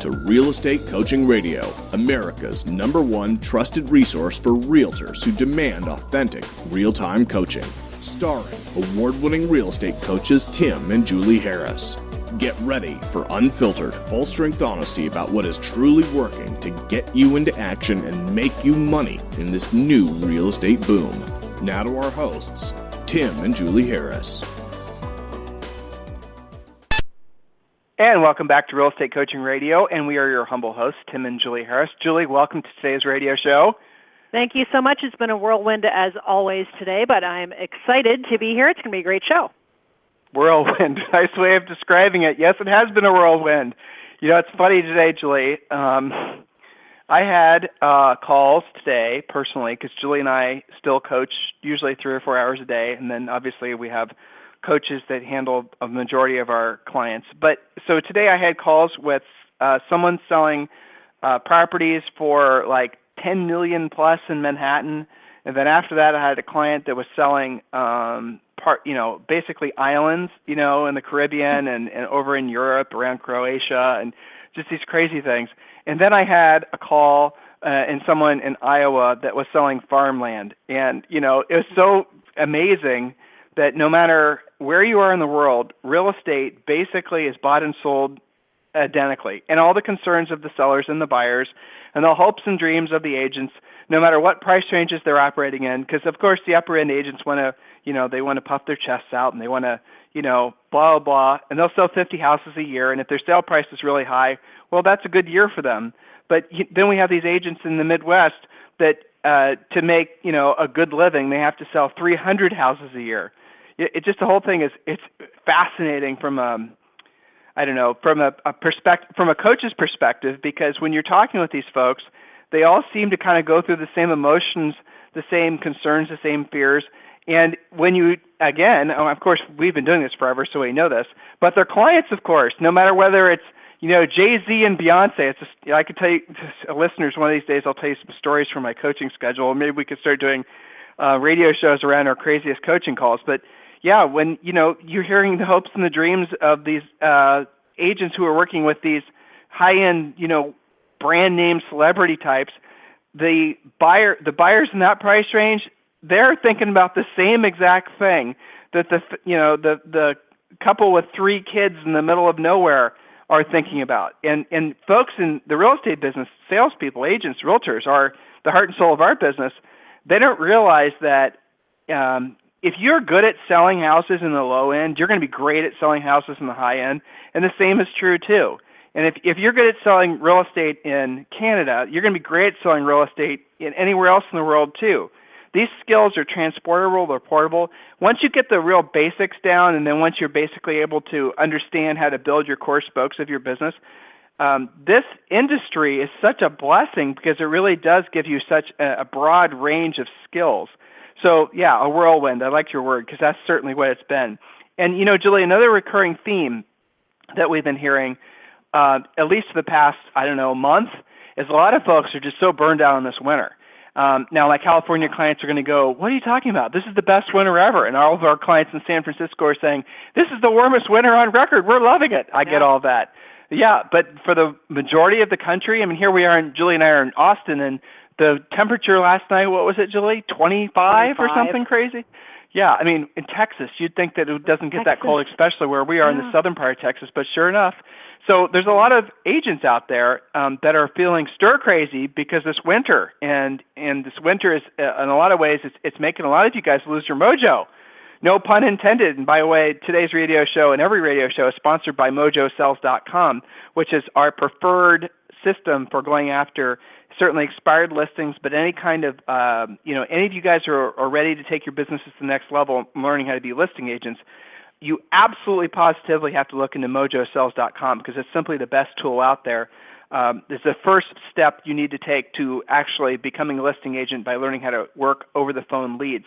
to Real Estate Coaching Radio, America's #1 trusted resource for realtors who demand authentic, real-time coaching. Starring award-winning real estate coaches Tim and Julie Harris. Get ready for unfiltered, full-strength honesty about what is truly working to get you into action and make you money in this new real estate boom. Now to our hosts, Tim and Julie Harris. And welcome back to Real Estate Coaching Radio, and we are your humble hosts, Tim and Julie Harris. Julie, welcome to today's radio show. Thank you so much. It's been a whirlwind as always today, but I'm excited to be here. It's going to be a great show. Whirlwind, nice way of describing it. Yes, it has been a whirlwind. You know, it's funny today, Julie. I had calls today personally because Julie and I still coach usually 3 or 4 hours a day, and then obviously we have coaches that handle a majority of our clients. But so today I had calls with someone selling properties for like 10 million plus in Manhattan, and then after that I had a client that was selling basically islands, in the Caribbean and over in Europe around Croatia and just these crazy things. And then I had a call and someone in Iowa that was selling farmland, and it was so amazing that no matter where you are in the world, real estate basically is bought and sold identically. And all the concerns of the sellers and the buyers and the hopes and dreams of the agents, no matter what price ranges they're operating in, because of course the upper end agents want to, they want to puff their chests out and they want to, blah, blah, blah, and they'll sell 50 houses a year. And if their sale price is really high, well, that's a good year for them. But then we have these agents in the Midwest that to make, a good living, they have to sell 300 houses a year. It just, the whole thing it's fascinating from a perspective, from a coach's perspective, because when you're talking with these folks, they all seem to kind of go through the same emotions, the same concerns, the same fears. And when you, again, of course, we've been doing this forever, so we know this, but their clients, of course, no matter whether it's, Jay-Z and Beyonce, it's just, I could tell you, listeners, one of these days I'll tell you some stories from my coaching schedule. Maybe we could start doing radio shows around our craziest coaching calls. But yeah, when, you're hearing the hopes and the dreams of these agents who are working with these high-end, brand name celebrity types, the buyers in that price range, they're thinking about the same exact thing that the couple with 3 kids in the middle of nowhere are thinking about. And folks in the real estate business, salespeople, agents, realtors are the heart and soul of our business. They don't realize that if you're good at selling houses in the low end, you're going to be great at selling houses in the high end, and the same is true too. And if you're good at selling real estate in Canada, you're going to be great at selling real estate in anywhere else in the world too. These skills are transportable, they're portable. Once you get the real basics down, and then once you're basically able to understand how to build your core spokes of your business, this industry is such a blessing because it really does give you such a broad range of skills. So, yeah, a whirlwind. I like your word because that's certainly what it's been. And, Julie, another recurring theme that we've been hearing, at least for the past, month, is a lot of folks are just so burned out in this winter. Now, my California clients are going to go, what are you talking about? This is the best winter ever. And all of our clients in San Francisco are saying, this is the warmest winter on record. We're loving it. I get all that. Yeah, but for the majority of the country, here we are, Julie and I are in Austin, and the temperature last night, what was it, Julie? 25 or something crazy? Yeah, in Texas, you'd think that it doesn't get that cold, especially where we are in the southern part of Texas, but sure enough. So there's a lot of agents out there that are feeling stir-crazy because this winter, and this winter is, in a lot of ways, it's making a lot of you guys lose your mojo. No pun intended. And by the way, today's radio show and every radio show is sponsored by mojosells.com, which is our preferred system for going after certainly expired listings, but any kind of, any of you guys who are ready to take your businesses to the next level and learning how to be listing agents, you absolutely positively have to look into mojosells.com because it's simply the best tool out there. It's the first step you need to take to actually becoming a listing agent by learning how to work over the phone leads.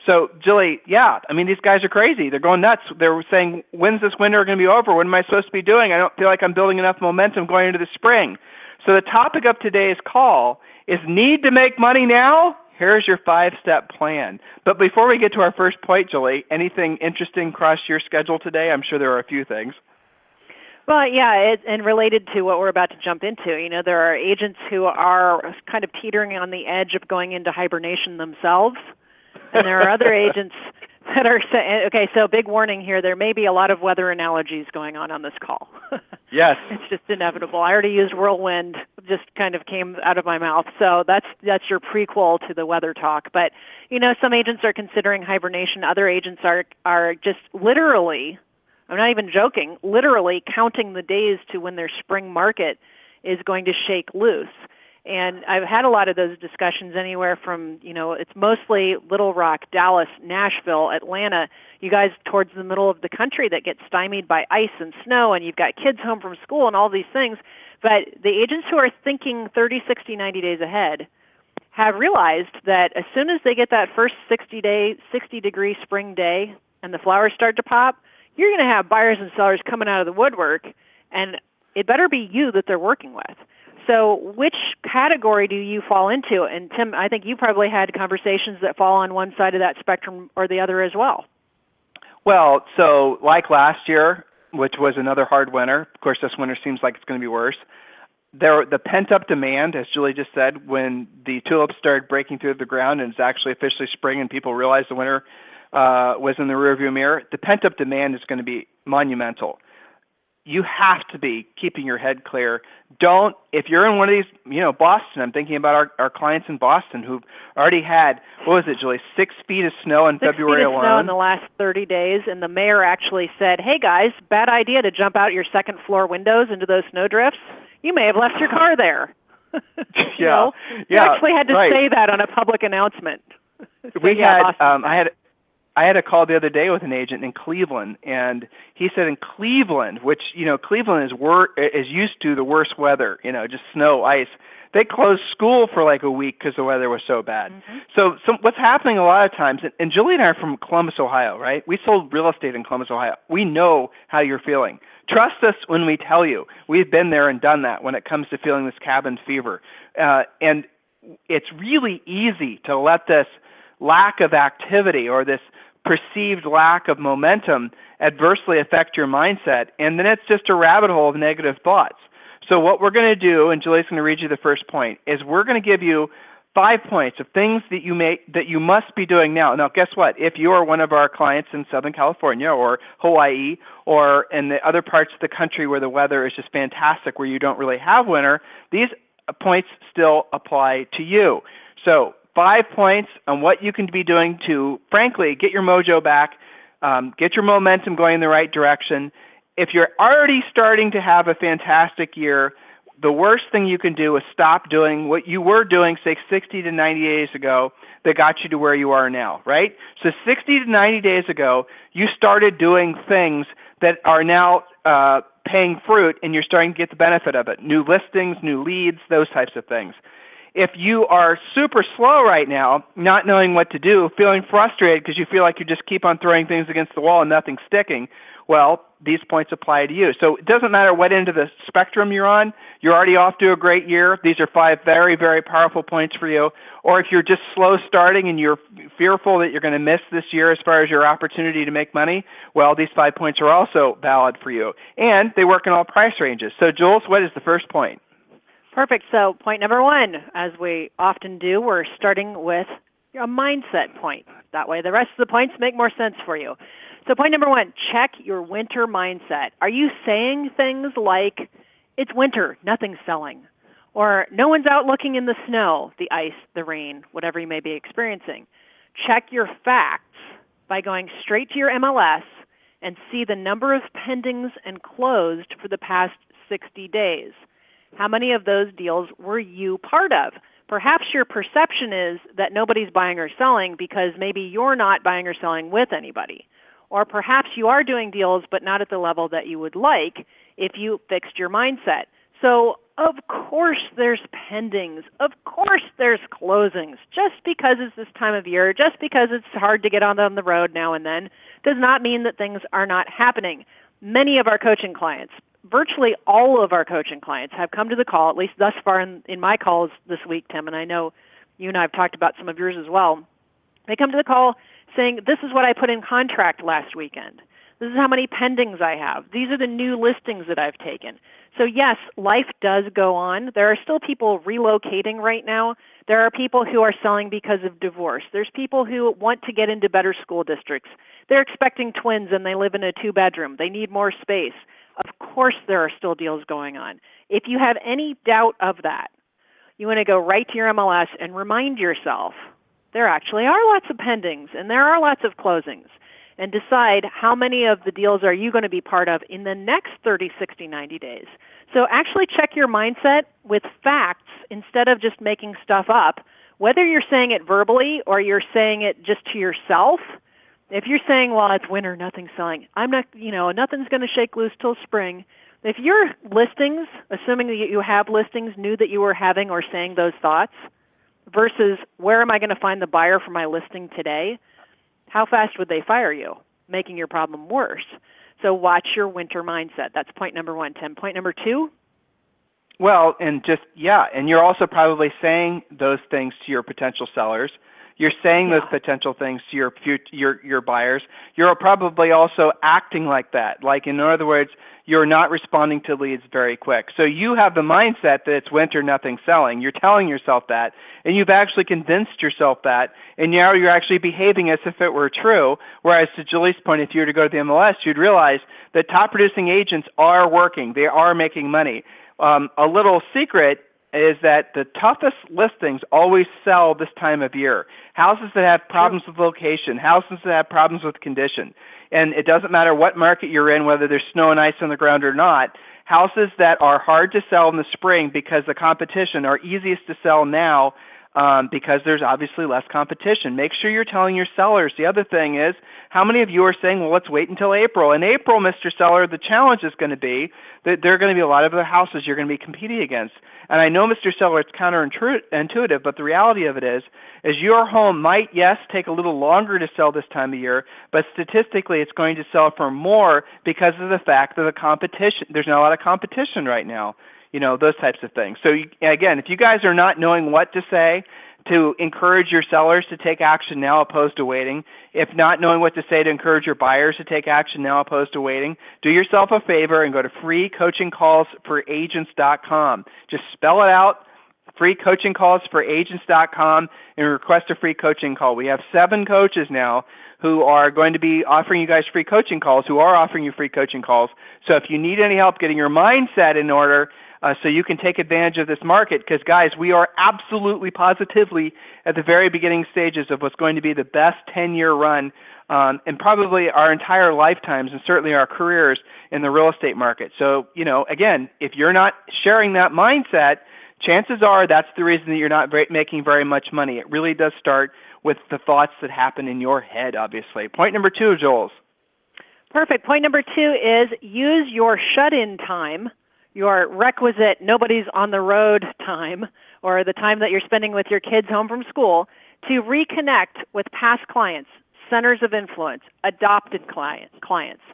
So, Julie, yeah, these guys are crazy. They're going nuts. They're saying, when's this winter going to be over? What am I supposed to be doing? I don't feel like I'm building enough momentum going into the spring. So the topic of today's call is need to make money now? Here's your 5-step plan. But before we get to our first point, Julie, anything interesting cross your schedule today? I'm sure there are a few things. Well, yeah, and related to what we're about to jump into, there are agents who are kind of teetering on the edge of going into hibernation themselves, and there are other agents that are saying, okay, so big warning here, there may be a lot of weather analogies going on this call. Yes. It's just inevitable. I already used whirlwind, just kind of came out of my mouth. So that's your prequel to the weather talk. But, some agents are considering hibernation. Other agents are just literally, I'm not even joking, literally counting the days to when their spring market is going to shake loose. And I've had a lot of those discussions anywhere from, it's mostly Little Rock, Dallas, Nashville, Atlanta, you guys towards the middle of the country that get stymied by ice and snow, and you've got kids home from school and all these things. But the agents who are thinking 30, 60, 90 days ahead have realized that as soon as they get that first 60-degree spring day and the flowers start to pop, you're going to have buyers and sellers coming out of the woodwork, and it better be you that they're working with. So which category do you fall into? And Tim, I think you probably had conversations that fall on one side of that spectrum or the other as well. Well, so like last year, which was another hard winter, of course this winter seems like it's going to be worse, the pent-up demand, as Julie just said, when the tulips started breaking through the ground and it's actually officially spring and people realized the winter was in the rearview mirror, the pent-up demand is going to be monumental. You have to be keeping your head clear. If you're in one of these, Boston, I'm thinking about our clients in Boston who've already had, what was it, Julie, 6 feet of snow in February alone? 6 feet of snow in the last 30 days, and the mayor actually said, hey guys, bad idea to jump out your second floor windows into those snow drifts. You may have left your car there. Yeah. You actually had to say that on a public announcement. I had a call the other day with an agent in Cleveland, and he said in Cleveland, which, Cleveland is used to the worst weather, just snow, ice. They closed school for like a week because the weather was so bad. Mm-hmm. So what's happening a lot of times, and Julie and I are from Columbus, Ohio, right? We sold real estate in Columbus, Ohio. We know how you're feeling. Trust us when we tell you. We've been there and done that when it comes to feeling this cabin fever. And it's really easy to let this lack of activity or this perceived lack of momentum adversely affect your mindset, and then it's just a rabbit hole of negative thoughts. So what we're going to do, and Julie's going to read you the first point, is we're going to give you 5 points of things that you must be doing now. Now, guess what? If you are one of our clients in Southern California or Hawaii or in the other parts of the country where the weather is just fantastic, where you don't really have winter, these points still apply to you. So 5 points on what you can be doing to, frankly, get your mojo back, get your momentum going in the right direction. If you're already starting to have a fantastic year, the worst thing you can do is stop doing what you were doing, say, 60 to 90 days ago that got you to where you are now, right? So 60 to 90 days ago, you started doing things that are now paying fruit, and you're starting to get the benefit of it. New listings, new leads, those types of things. If you are super slow right now, not knowing what to do, feeling frustrated because you feel like you just keep on throwing things against the wall and nothing's sticking, well, these points apply to you. So it doesn't matter what end of the spectrum you're on. You're already off to a great year. These are 5 very, very powerful points for you. Or if you're just slow starting and you're fearful that you're going to miss this year as far as your opportunity to make money, well, these 5 points are also valid for you. And they work in all price ranges. So, Jules, what is the first point? Perfect. So point number 1, as we often do, we're starting with a mindset point. That way the rest of the points make more sense for you. So point number 1, check your winter mindset. Are you saying things like, it's winter, nothing's selling? Or no one's out looking in the snow, the ice, the rain, whatever you may be experiencing? Check your facts by going straight to your MLS and see the number of pendings and closed for the past 60 days. How many of those deals were you part of? Perhaps your perception is that nobody's buying or selling because maybe you're not buying or selling with anybody. Or perhaps you are doing deals but not at the level that you would like if you fixed your mindset. So, of course there's pendings. Of course there's closings. Just because it's this time of year, just because it's hard to get on the road now and then, does not mean that things are not happening. Many of our coaching clients, virtually all of our coaching clients, have come to the call, at least thus far in my calls this week, Tim, and I know you and I have talked about some of yours as well. They come to the call saying, this is what I put in contract last weekend. This is how many pendings I have. These are the new listings that I've taken. So yes, life does go on. There are still people relocating right now. There are people who are selling because of divorce. There's people who want to get into better school districts. They're expecting twins and they live in a 2-bedroom. They need more space. Of course there are still deals going on. If you have any doubt of that, you want to go right to your MLS and remind yourself there actually are lots of pendings and there are lots of closings, and decide how many of the deals are you going to be part of in the next 30, 60, 90 days. So actually check your mindset with facts instead of just making stuff up, whether you're saying it verbally or you're saying it just to yourself. If you're saying, well, it's winter, nothing's selling, I'm not, nothing's going to shake loose till spring. If your listings, assuming that you have listings, knew that you were having or saying those thoughts versus where am I going to find the buyer for my listing today, how fast would they fire you, making your problem worse? So watch your winter mindset. That's point number 1, Tim. Point number 2? Well, and you're also probably saying those things to your potential sellers. You're saying those potential things to your buyers. You're probably also acting like that. Like, in other words, you're not responding to leads very quick. So you have the mindset that it's winter, nothing selling. You're telling yourself that, and you've actually convinced yourself that, and now you're actually behaving as if it were true. Whereas to Julie's point, if you were to go to the MLS, you'd realize that top producing agents are working. They are making money. A little secret is that the toughest listings always sell this time of year. Houses that have problems with location, houses that have problems with condition. And it doesn't matter what market you're in, whether there's snow and ice on the ground or not, houses that are hard to sell in the spring because the competition are easiest to sell now because there's obviously less competition. Make sure you're telling your sellers. The other thing is, how many of you are saying, well, let's wait until April? In April, Mr. Seller, the challenge is going to be that there are going to be a lot of other houses you're going to be competing against. And I know, Mr. Seller, it's counterintuitive, but the reality of it is your home might, yes, take a little longer to sell this time of year, but statistically it's going to sell for more because of the fact that the competition, there's not a lot of competition right now, those types of things. So, again, if you guys are not knowing what to say to encourage your sellers to take action now opposed to waiting, if not knowing what to say to encourage your buyers to take action now opposed to waiting, do yourself a favor and go to freecoachingcallsforagents.com. Just spell it out, freecoachingcallsforagents.com, and request a free coaching call. We have 7 coaches now who are going to be offering you guys free coaching calls, who are offering you free coaching calls. So if you need any help getting your mindset in order so you can take advantage of this market, because, guys, we are absolutely, positively at the very beginning stages of what's going to be the best 10-year run and probably our entire lifetimes and certainly our careers in the real estate market. So, again, if you're not sharing that mindset, chances are that's the reason that you're not making very much money. It really does start with the thoughts that happen in your head, obviously. Point number 2, Jules. Perfect. Point number 2 is use your shut-in time, your requisite nobody's on the road time, or the time that you're spending with your kids home from school, to reconnect with past clients, centers of influence, adopted clients.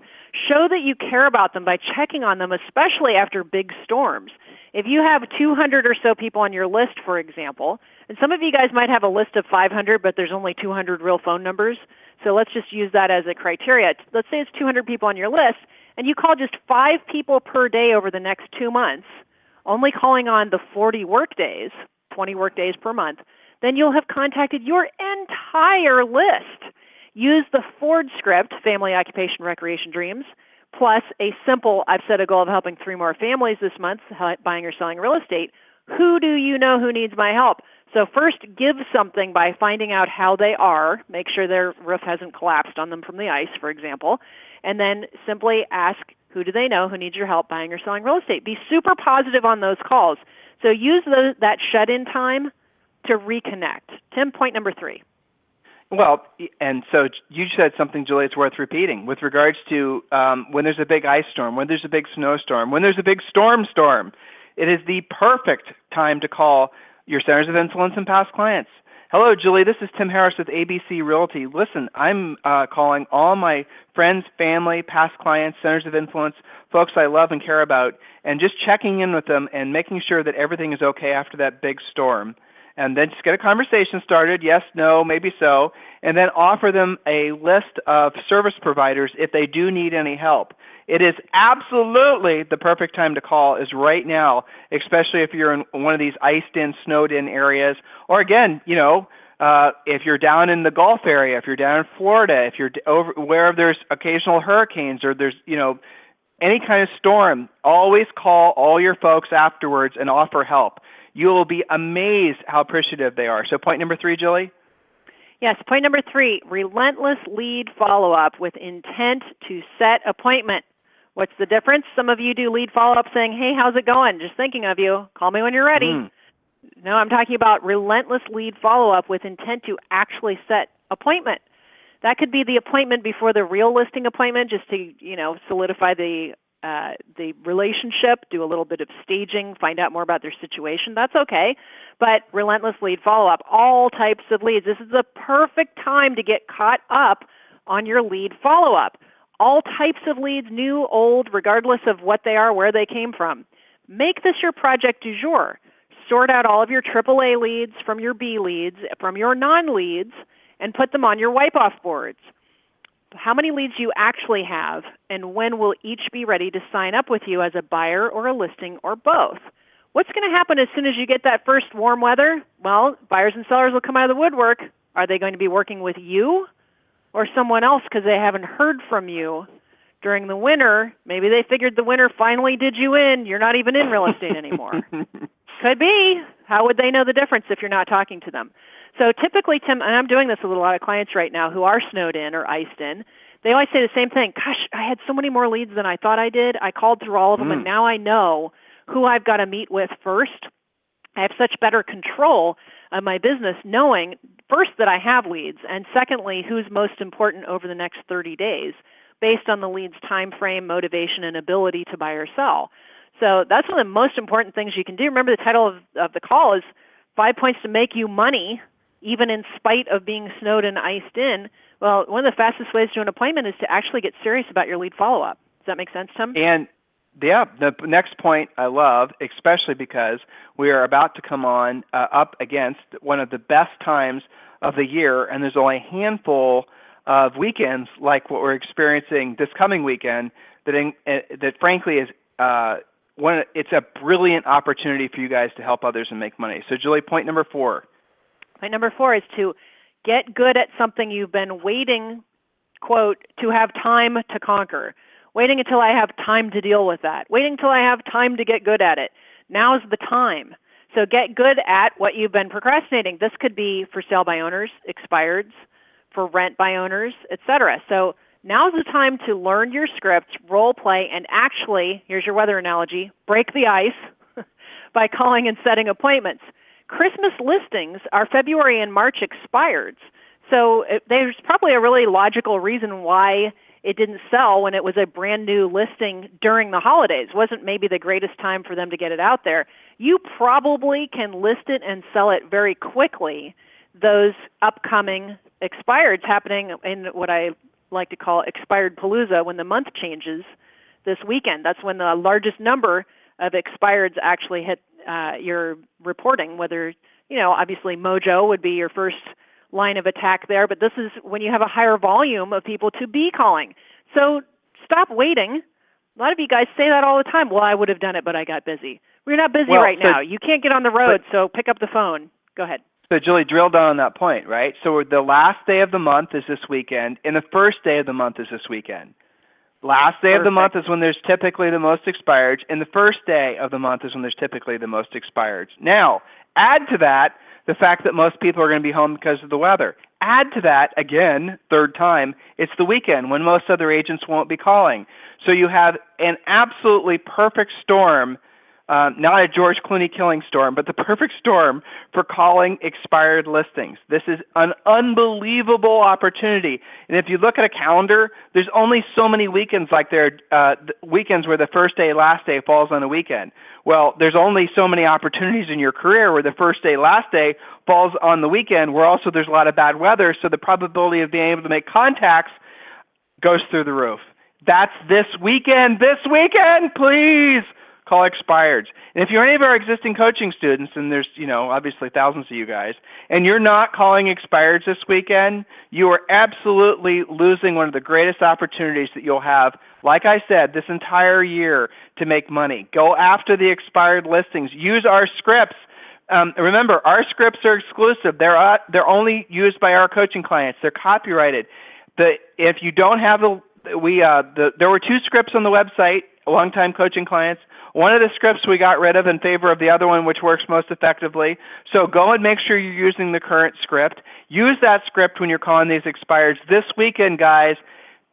Show that you care about them by checking on them, especially after big storms. If you have 200 or so people on your list, for example, and some of you guys might have a list of 500, but there's only 200 real phone numbers, so let's just use that as a criteria. Let's say it's 200 people on your list, and you call just 5 people per day over the next 2 months, only calling on the 40 work days, 20 work days per month, then you'll have contacted your entire list. Use the Ford script, Family, Occupation, Recreation, Dreams, plus a simple, I've set a goal of helping 3 more families this month, buying or selling real estate. Who do you know who needs my help? So first, give something by finding out how they are. Make sure their roof hasn't collapsed on them from the ice, for example. And then simply ask, who do they know who needs your help buying or selling real estate? Be super positive on those calls. So use that shut-in time to reconnect. Tim, point number 3. Well, and so you said something, Julie, it's worth repeating with regards to when there's a big ice storm, when there's a big snowstorm, when there's a big storm. It is the perfect time to call your centers of influence and past clients. Hello, Julie. This is Tim Harris with ABC Realty. Listen, I'm calling all my friends, family, past clients, centers of influence, folks I love and care about, and just checking in with them and making sure that everything is okay after that big storm. and then just get a conversation started, yes, no, maybe so, and then offer them a list of service providers if they do need any help. It is absolutely the perfect time to call is right now, especially if you're in one of these iced-in, snowed-in areas, or again, if you're down in the Gulf area, if you're down in Florida, if you're over where there's occasional hurricanes or there's, any kind of storm, always call all your folks afterwards and offer help. You will be amazed how appreciative they are. So point number 3, Julie? Yes, point number 3, relentless lead follow-up with intent to set appointment. What's the difference? Some of you do lead follow-up saying, hey, how's it going? Just thinking of you. Call me when you're ready. No, I'm talking about relentless lead follow-up with intent to actually set appointment. That could be the appointment before the real listing appointment, just to solidify the relationship, do a little bit of staging, find out more about their situation. That's okay. But relentless lead follow-up, all types of leads. This is the perfect time to get caught up on your lead follow-up. All types of leads, new, old, regardless of what they are, where they came from. Make this your project du jour. Sort out all of your AAA leads from your B leads, from your non-leads, and put them on your wipe-off boards. How many leads do you actually have, and when will each be ready to sign up with you as a buyer or a listing or both? What's going to happen as soon as you get that first warm weather? Well, buyers and sellers will come out of the woodwork. Are they going to be working with you or someone else because they haven't heard from you during the winter? Maybe they figured the winter finally did you in. You're not even in real estate anymore. Could be. How would they know the difference if you're not talking to them? So typically, Tim, and I'm doing this with a lot of clients right now who are snowed in or iced in, they always say the same thing. Gosh, I had so many more leads than I thought I did. I called through all of them, and now I know who I've got to meet with first. I have such better control of my business knowing, first, that I have leads, and secondly, who's most important over the next 30 days based on the lead's time frame, motivation, and ability to buy or sell. So that's one of the most important things you can do. Remember, the title of the call is 5 Points to Make You Money, even in spite of being snowed and iced in. Well, one of the fastest ways to do an appointment is to actually get serious about your lead follow-up. Does that make sense, Tim? And, yeah, the next point I love, especially because we are about to come on up against one of the best times of the year, and there's only a handful of weekends like what we're experiencing this coming weekend that frankly is it's a brilliant opportunity for you guys to help others and make money. So, Julie, point number 4. Point number 4 is to get good at something you've been waiting, quote, to have time to conquer. Waiting until I have time to deal with that. Waiting until I have time to get good at it. Now's the time. So get good at what you've been procrastinating. This could be for sale by owners, expireds, for rent by owners, etc. So now's the time to learn your scripts, role play, and actually, here's your weather analogy, break the ice by calling and setting appointments. Christmas listings are February and March expireds. So there's probably a really logical reason why it didn't sell when it was a brand new listing during the holidays. It wasn't maybe the greatest time for them to get it out there. You probably can list it and sell it very quickly, those upcoming expireds happening in what I like to call expired palooza when the month changes this weekend. That's when the largest number of expireds actually hit your reporting, whether, obviously Mojo would be your first line of attack there, but this is when you have a higher volume of people to be calling. So stop waiting. A lot of you guys say that all the time. Well, I would have done it, but I got busy. We're not busy right now. You can't get on the road, so pick up the phone. Go ahead. So, Julie, drill down on that point, right? So the last day of the month is this weekend, and the first day of the month is this weekend. Last day of the month is when there's typically the most expireds, and the first day of the month is when there's typically the most expireds. Now, add to that the fact that most people are going to be home because of the weather. Add to that, again, third time, it's the weekend when most other agents won't be calling. So you have an absolutely perfect storm, not a George Clooney killing storm, but the perfect storm for calling expired listings. This is an unbelievable opportunity. And if you look at a calendar, there's only so many weekends like there are weekends where the first day, last day falls on a weekend. Well, there's only so many opportunities in your career where the first day, last day falls on the weekend, where also there's a lot of bad weather, so the probability of being able to make contacts goes through the roof. That's this weekend. This weekend, please call expireds. And if you're any of our existing coaching students, and there's, obviously thousands of you guys, and you're not calling expireds this weekend, you are absolutely losing one of the greatest opportunities that you'll have, like I said, this entire year to make money. Go after the expired listings. Use our scripts. Remember, our scripts are exclusive. They're only used by our coaching clients. They're copyrighted. If you don't have there were 2 scripts on the website, long-time coaching clients. One of the scripts we got rid of in favor of the other one, which works most effectively. So go and make sure you're using the current script. Use that script when you're calling these expireds. This weekend, guys,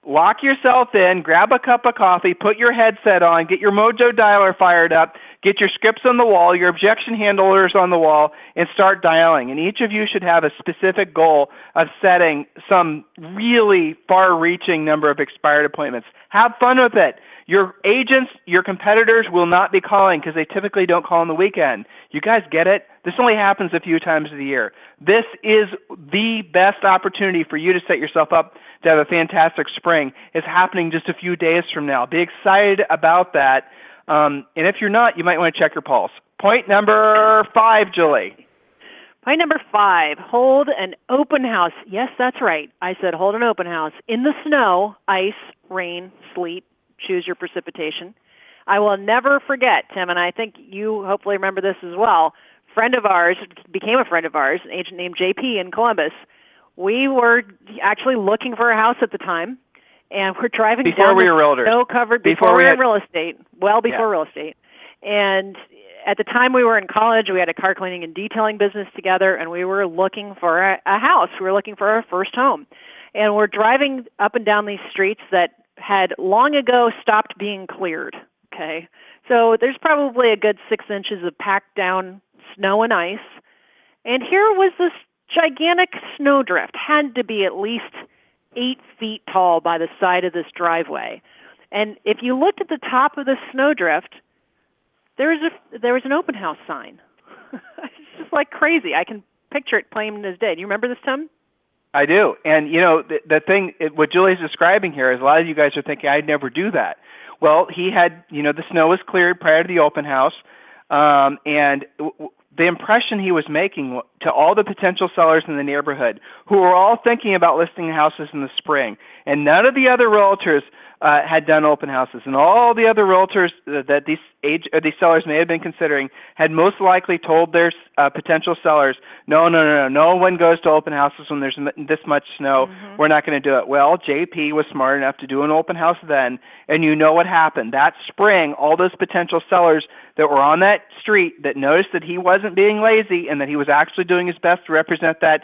lock yourself in, grab a cup of coffee, put your headset on, get your Mojo dialer fired up, get your scripts on the wall, your objection handlers on the wall, and start dialing. And each of you should have a specific goal of setting some really far-reaching number of expired appointments. Have fun with it. Your agents, your competitors will not be calling because they typically don't call on the weekend. You guys get it? This only happens a few times a year. This is the best opportunity for you to set yourself up to have a fantastic spring. It's happening just a few days from now. Be excited about that. And if you're not, you might want to check your pulse. Point number 5, Julie. Point number 5, hold an open house. Yes, that's right. I said hold an open house in the snow, ice, rain, sleet. Choose your precipitation. I will never forget, Tim, and I think you hopefully remember this as well. Friend of ours, became a friend of ours, an agent named JP in Columbus. We were actually looking for a house at the time, and we're driving down we were realtors. Snow-covered before we were in real estate, well before real estate. And at the time we were in college, we had a car cleaning and detailing business together, and we were looking for a house. We were looking for our first home. And we're driving up and down these streets that had long ago stopped being cleared, okay? So there's probably a good 6 inches of packed down snow and ice. And here was this gigantic snowdrift, had to be at least 8 feet tall by the side of this driveway. And if you looked at the top of the snowdrift, there was an open house sign. It's just like crazy. I can picture it plain as day. Do you remember this, Tim? I do. And, the thing, what Julie's describing here is a lot of you guys are thinking, I'd never do that. Well, he had, the snow was cleared prior to the open house, and the impression he was making to all the potential sellers in the neighborhood who were all thinking about listing houses in the spring, and none of the other realtors had done open houses, and all the other realtors that these sellers may have been considering had most likely told their potential sellers, no one goes to open houses when there's this much snow. Mm-hmm. We're not going to do it. Well, JP was smart enough to do an open house then, and you know what happened. That spring, all those potential sellers that were on that street that noticed that he wasn't being lazy and that he was actually doing his best to represent that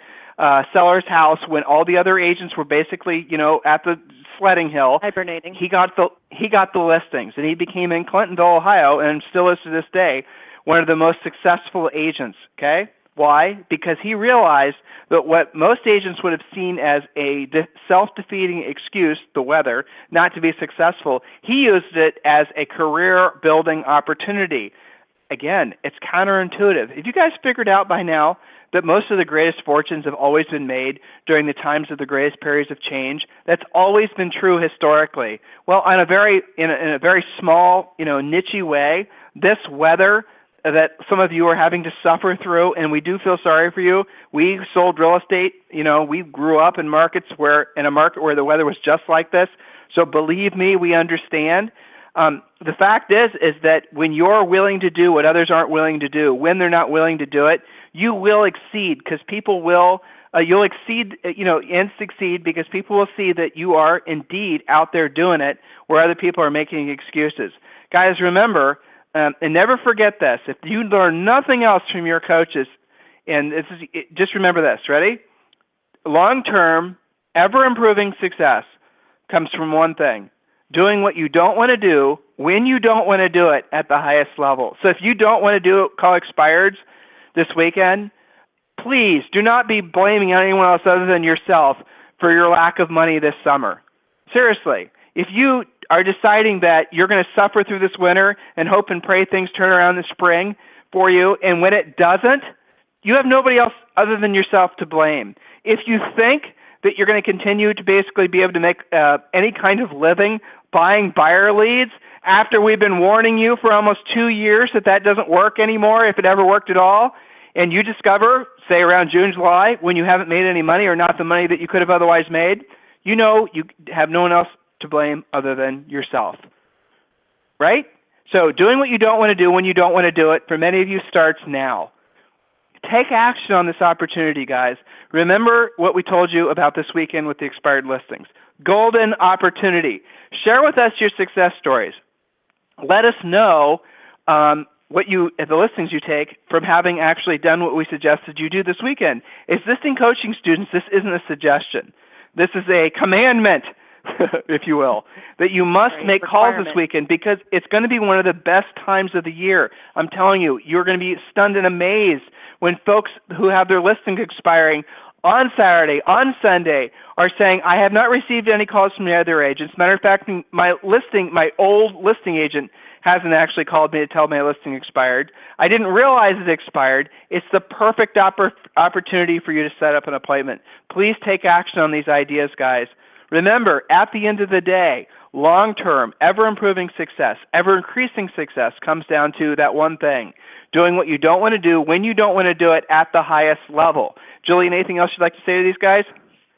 seller's house when all the other agents were basically, at the sledding hill, hibernating. He got the listings, and he became in Clintonville, Ohio, and still is to this day one of the most successful agents. Okay, why? Because he realized that what most agents would have seen as a self-defeating excuse, the weather, not to be successful, he used it as a career-building opportunity. Again, it's counterintuitive. If you guys figured out by now that most of the greatest fortunes have always been made during the times of the greatest periods of change, that's always been true historically. Well, in a very small, niche-y way, this weather that some of you are having to suffer through, and we do feel sorry for you. We sold real estate. We grew up in a market where the weather was just like this. So believe me, we understand. The fact is that when you're willing to do what others aren't willing to do, when they're not willing to do it, you will exceed because people will. You'll exceed, and succeed because people will see that you are indeed out there doing it where other people are making excuses. Guys, remember, and never forget this: if you learn nothing else from your coaches, and just remember this. Ready? Long-term, ever-improving success comes from one thing: doing what you don't want to do when you don't want to do it at the highest level. So if you don't want to call expireds this weekend, please do not be blaming anyone else other than yourself for your lack of money this summer. Seriously, if you are deciding that you're going to suffer through this winter and hope and pray things turn around this spring for you, and when it doesn't, you have nobody else other than yourself to blame. If you think that you're going to continue to basically be able to make any kind of living buying buyer leads After we've been warning you for almost 2 years that doesn't work anymore, if it ever worked at all, and you discover, say around June, July, when you haven't made any money or not the money that you could have otherwise made, you know you have no one else to blame other than yourself. Right? So doing what you don't want to do when you don't want to do it, for many of you, starts now. Take action on this opportunity, guys. Remember what we told you about this weekend with the expired listings. Golden opportunity. Share with us your success stories. Let us know the listings you take from having actually done what we suggested you do this weekend. Existing coaching students, this isn't a suggestion. This is a commandment, if you will, that you must make calls this weekend because it's going to be one of the best times of the year. I'm telling you, you're going to be stunned and amazed when folks who have their listings expiring on Saturday, on Sunday, are saying, I have not received any calls from the other agents. Matter of fact, my old listing agent hasn't actually called me to tell my listing expired. I didn't realize it expired. It's the perfect opportunity for you to set up an appointment. Please take action on these ideas, guys. Remember, at the end of the day, long-term, ever-improving success, ever-increasing success comes down to that one thing, doing what you don't want to do when you don't want to do it at the highest level. Julie, anything else you'd like to say to these guys?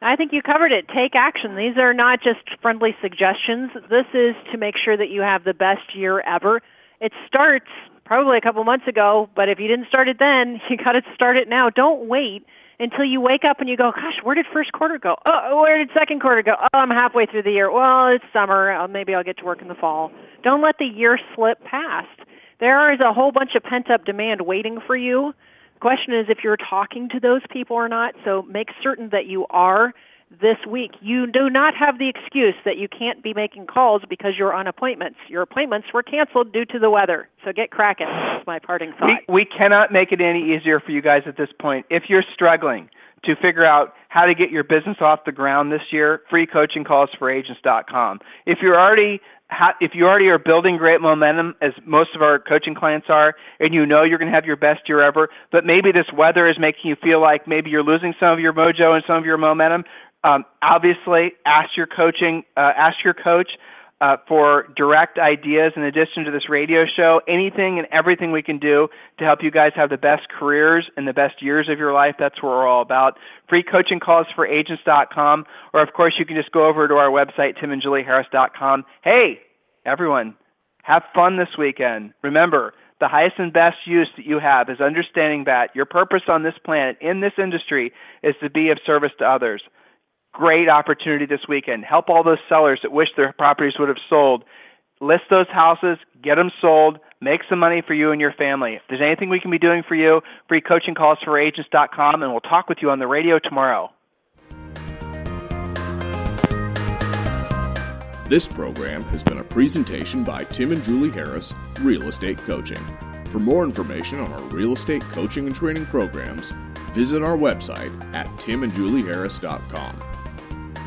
I think you covered it. Take action. These are not just friendly suggestions. This is to make sure that you have the best year ever. It starts probably a couple months ago, but if you didn't start it then, you got to start it now. Don't wait until you wake up and you go, gosh, where did first quarter go? Oh, where did second quarter go? Oh, I'm halfway through the year. Well, it's summer. Maybe I'll get to work in the fall. Don't let the year slip past. There is a whole bunch of pent-up demand waiting for you. The question is if you're talking to those people or not, so make certain that you are this week. You do not have the excuse that you can't be making calls because you're on appointments. Your appointments were canceled due to the weather, so get cracking. That's my parting thought. We cannot make it any easier for you guys at this point. If you're struggling to figure out how to get your business off the ground this year, freecoachingcallsforagents.com. If you already are building great momentum, as most of our coaching clients are, and you know you're going to have your best year ever, but maybe this weather is making you feel like maybe you're losing some of your mojo and some of your momentum, obviously ask your coach for direct ideas in addition to this radio show. Anything and everything we can do to help you guys have the best careers and the best years of your life, that's what we're all about. freecoachingcallsforagents.com, or of course you can just go over to our website, timandjulieharris.com. Hey, everyone, have fun this weekend. Remember, the highest and best use that you have is understanding that your purpose on this planet, in this industry, is to be of service to others. Great opportunity this weekend. Help all those sellers that wish their properties would have sold. List those houses, get them sold, make some money for you and your family. If there's anything we can be doing for you, freecoachingcallsforagents.com, and we'll talk with you on the radio tomorrow. This program has been a presentation by Tim and Julie Harris, Real Estate Coaching. For more information on our real estate coaching and training programs, visit our website at timandjulieharris.com.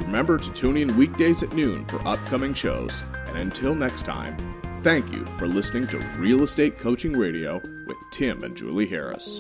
Remember to tune in weekdays at noon for upcoming shows. And until next time, thank you for listening to Real Estate Coaching Radio with Tim and Julie Harris.